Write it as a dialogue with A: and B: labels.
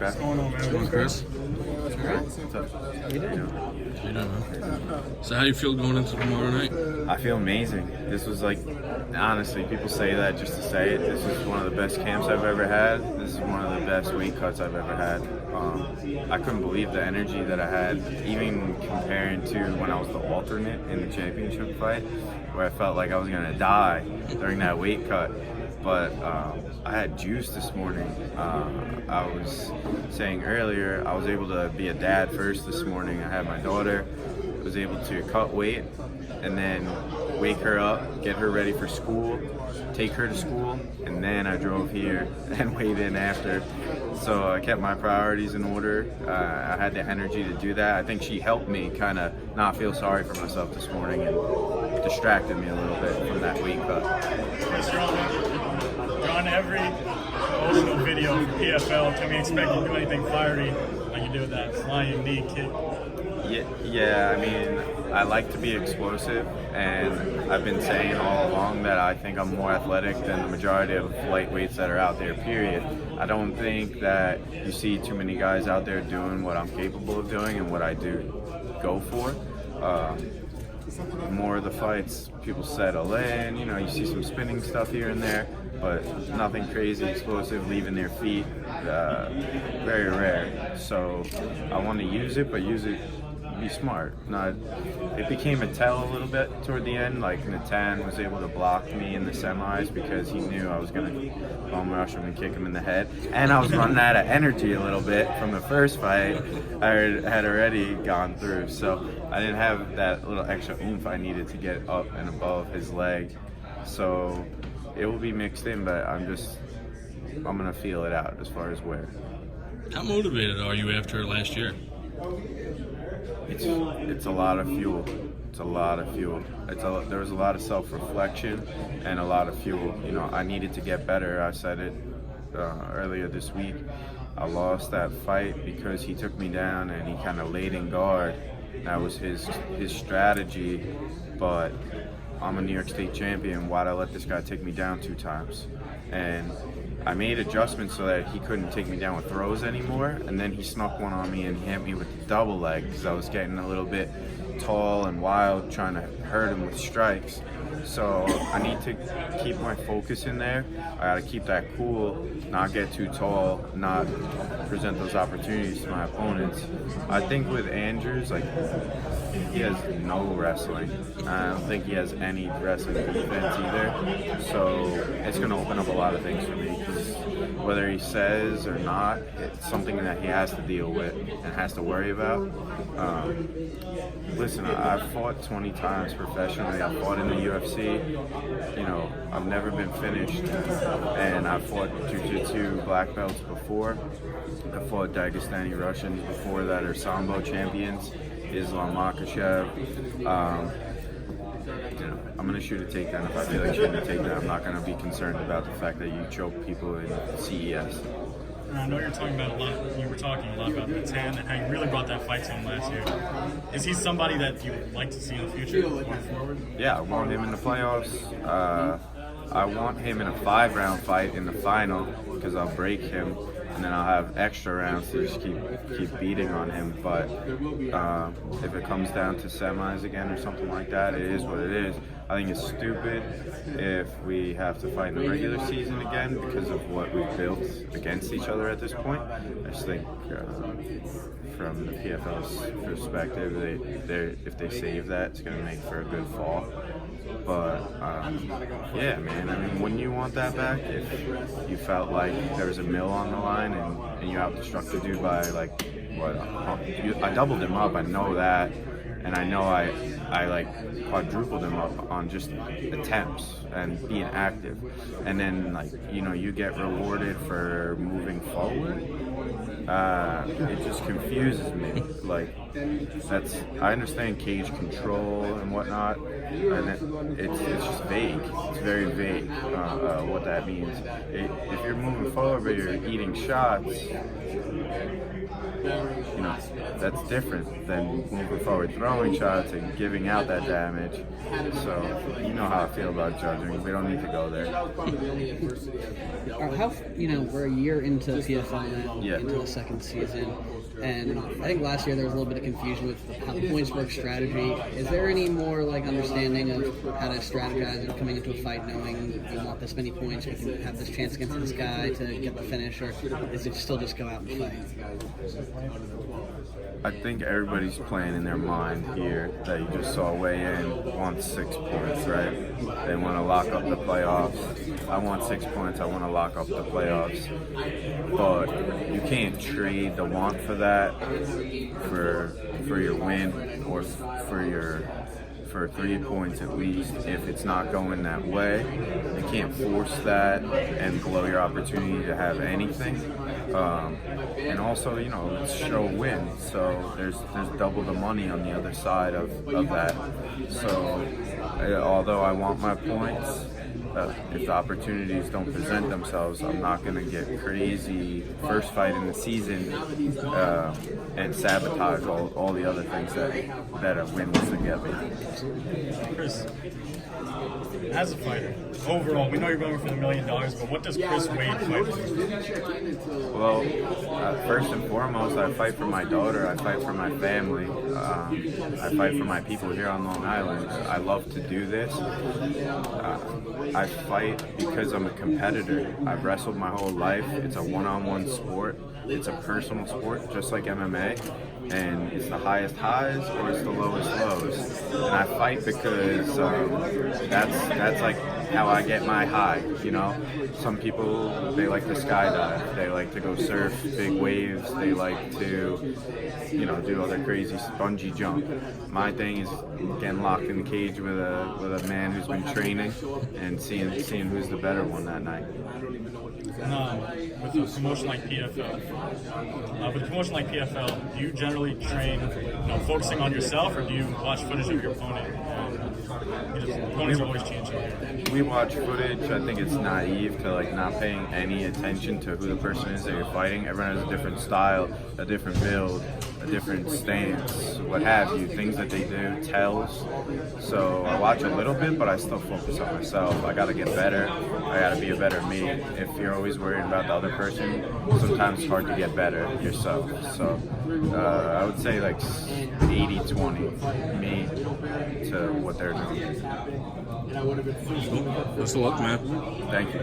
A: What's going on, man?
B: What's going on, Chris?
A: What's up?
B: How you doing, man? So how do you feel going into tomorrow night?
A: I feel amazing. This was like, honestly, people say that just to say it. This is one of the best camps I've ever had. This is one of the best weight cuts I've ever had. I couldn't believe the energy that I had, even comparing to when I was the alternate in the championship fight, where I felt like I was gonna die during that weight cut. But I had juice this morning. I was saying earlier, I was able to be a dad first this morning. I had my daughter, was able to cut weight and then wake her up, get her ready for school, take her to school, and then I drove here and weighed in after. So I kept my priorities in order. I had the energy to do that. I think she helped me kind of not feel sorry for myself this morning and distracted me a little bit from that weight cut.
C: You're on every promotional video for PFL. Can we expect you to do anything fiery like you do with that flying knee kick?
A: Yeah, I mean, I like to be explosive, and I've been saying all along that I think I'm more athletic than the majority of lightweights that are out there, period. I don't think that you see too many guys out there doing what I'm capable of doing and what I do go for. More of the fights, people settle in, you know, you see some spinning stuff here and there, but nothing crazy, explosive, leaving their feet, very rare. So I want to use it, but use it, be smart. It became a tell a little bit toward the end, like Natan was able to block me in the semis because he knew I was going to bum rush him and kick him in the head. And I was running out of energy a little bit from the first fight. I had already gone through, so I didn't have that little extra oomph I needed to get up and above his leg. So it will be mixed in, but I'm going to feel it out as far as where.
B: How motivated are you after last year?
A: It's a lot of fuel. It's a lot of fuel. There was a lot of self-reflection and a lot of fuel. You know, I needed to get better. I said it earlier this week. I lost that fight because he took me down and he kind of laid in guard. That was his strategy, but I'm a New York State champion. Why'd I let this guy take me down 2 times? And I made adjustments so that he couldn't take me down with throws anymore, and then he snuck one on me and he hit me with the double leg because I was getting a little bit tall and wild trying to hurt him with strikes. So I need to keep my focus in there. I gotta keep that cool, not get too tall, not present those opportunities to my opponents. I think with Andrews, like, he has no wrestling. I don't think he has any wrestling defense either. So it's gonna open up a lot of things for me, because whether he says or not, it's something that he has to deal with and has to worry about. Listen, I've fought 20 times professionally. I've fought in the UFC. You know, I've never been finished, and I've fought jiu-jitsu black belts before. I fought Dagestani Russians before that are Sambo champions, Islam Makhachev. You know, I'm going to shoot a takedown. If I feel like shooting a takedown, I'm not going to be concerned about the fact that you choke people in CES.
C: And I know you were talking a lot about Natan and how you really brought that fight to him last year. Is he somebody that you would like to see in the future going forward?
A: Yeah, I want him in the playoffs. I want him in a 5-round fight in the final, because I'll break him, and then I'll have extra rounds to just keep beating on him. But if it comes down to semis again or something like that, it is what it is. I think it's stupid if we have to fight in the regular season again because of what we've built against each other at this point. I just think from the PFL's perspective, if they save that, it's going to make for a good fall. But yeah, man, I mean, wouldn't you want that back if you felt like there was a mill on the line and you outstruck the dude by, like, what? I doubled him up, I know that, and I know I like quadrupled him up on just attempts and being active, and then, like, you know, you get rewarded for moving forward. It just confuses me. Like, I understand cage control and whatnot, and it's just vague. It's very vague what that means. If you're moving forward but you're eating shots, you know, that's different than moving forward, throwing shots and giving out that damage. So you know how I feel about judging. We don't need to go there.
D: How, we're a year into PFL now,
A: Yeah.
D: into the second season, and I think last year there was a little bit of confusion with how the points work strategy. Is there any more understanding of how to strategize and coming into a fight knowing you want this many points, we can have this chance against this guy to get the finish, or is it still just go out and fight?
A: I think everybody's playing in their mind here that you just saw weigh in wants 6 points, right? They want to lock up the playoffs. I want 6 points. I want to lock up the playoffs. But you can't trade the want for that for your win or for 3 points at least. If it's not going that way, you can't force that and blow your opportunity to have anything. And also, it's show win. So there's double the money on the other side of that. So although I want my points, if the opportunities don't present themselves, I'm not going to get crazy first fight in the season and sabotage all the other things that a win was together.
C: Chris, as a fighter, overall, we know you're going for the $1 million, but what does Chris Wade fight for?
A: Well, first and foremost, I fight for my daughter. I fight for my family. I fight for my people here on Long Island. I love to do this. I fight because I'm a competitor. I've wrestled my whole life. It's a one-on-one sport. It's a personal sport, just like MMA. And it's the highest highs or it's the lowest lows. And I fight because that's like how I get my high, Some people, they like to skydive, they like to go surf big waves, they like to, do other crazy bungee jump. My thing is getting locked in the cage with a man who's been training and seeing who's the better one that night.
C: With a promotion like PFL, do you generally train, focusing on yourself, or do you watch footage of your opponent? Opponents are always changing.
A: We watch footage. I think it's naive to not paying any attention to who the person is that you're fighting. Everyone has a different style, a different build, a different stance, what have you. Things that they do tells. So I watch a little bit, but I still focus on myself. I got to get better. I got to be a better me. If you're always worried about the other person, sometimes it's hard to get better yourself. So I would say 80-20 me to what they're doing.
B: Best of luck, man.
A: Thank you.